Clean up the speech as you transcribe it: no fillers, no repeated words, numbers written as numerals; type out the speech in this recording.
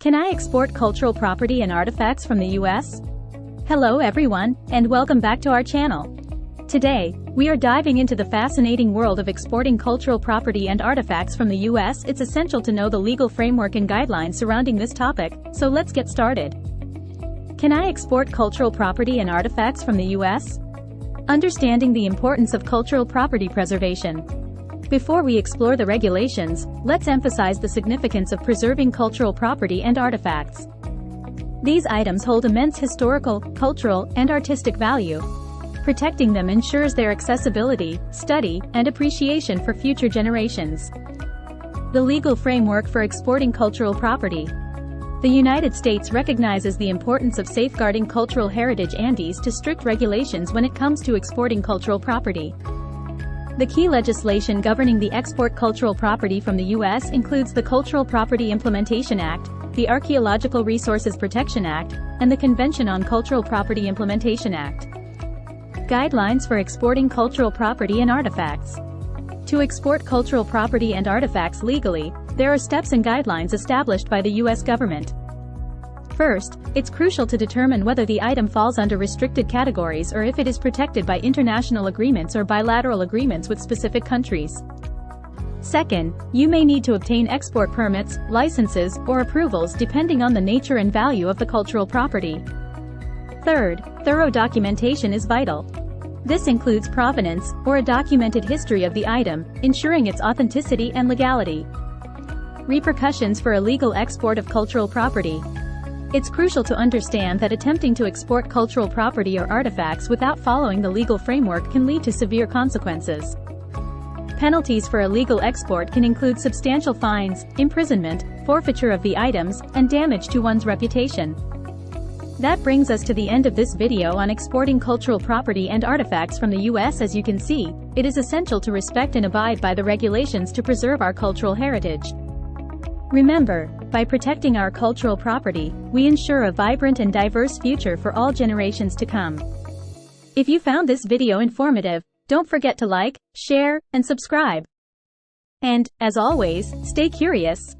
Can I export cultural property and artifacts from the US? Hello everyone, and welcome back to our channel. Today, we are diving into the fascinating world of exporting cultural property and artifacts from the US. It's essential to know the legal framework and guidelines surrounding this topic, so let's get started. Can I export cultural property and artifacts from the US? Understanding the importance of cultural property preservation. Before we explore the regulations, let's emphasize the significance of preserving cultural property and artifacts. These items hold immense historical, cultural, and artistic value. Protecting them ensures their accessibility, study, and appreciation for future generations. The legal framework for exporting cultural property. The United States recognizes the importance of safeguarding cultural heritage and adheres to strict regulations when it comes to exporting cultural property. The key legislation governing the export cultural property from the U.S. includes the Cultural Property Implementation Act, the Archaeological Resources Protection Act, and the Convention on Cultural Property Implementation Act. Guidelines for exporting cultural property and artifacts. To export cultural property and artifacts legally, there are steps and guidelines established by the U.S. government. First, it's crucial to determine whether the item falls under restricted categories or if it is protected by international agreements or bilateral agreements with specific countries. Second, you may need to obtain export permits, licenses, or approvals depending on the nature and value of the cultural property. Third, thorough documentation is vital. This includes provenance, or a documented history of the item, ensuring its authenticity and legality. Repercussions for illegal export of cultural property. It's crucial to understand that attempting to export cultural property or artifacts without following the legal framework can lead to severe consequences. Penalties for illegal export can include substantial fines, imprisonment, forfeiture of the items, and damage to one's reputation. That brings us to the end of this video on exporting cultural property and artifacts from the US. As you can see, it is essential to respect and abide by the regulations to preserve our cultural heritage. Remember, by protecting our cultural property, we ensure a vibrant and diverse future for all generations to come. If you found this video informative, don't forget to like, share, and subscribe. And, as always, stay curious.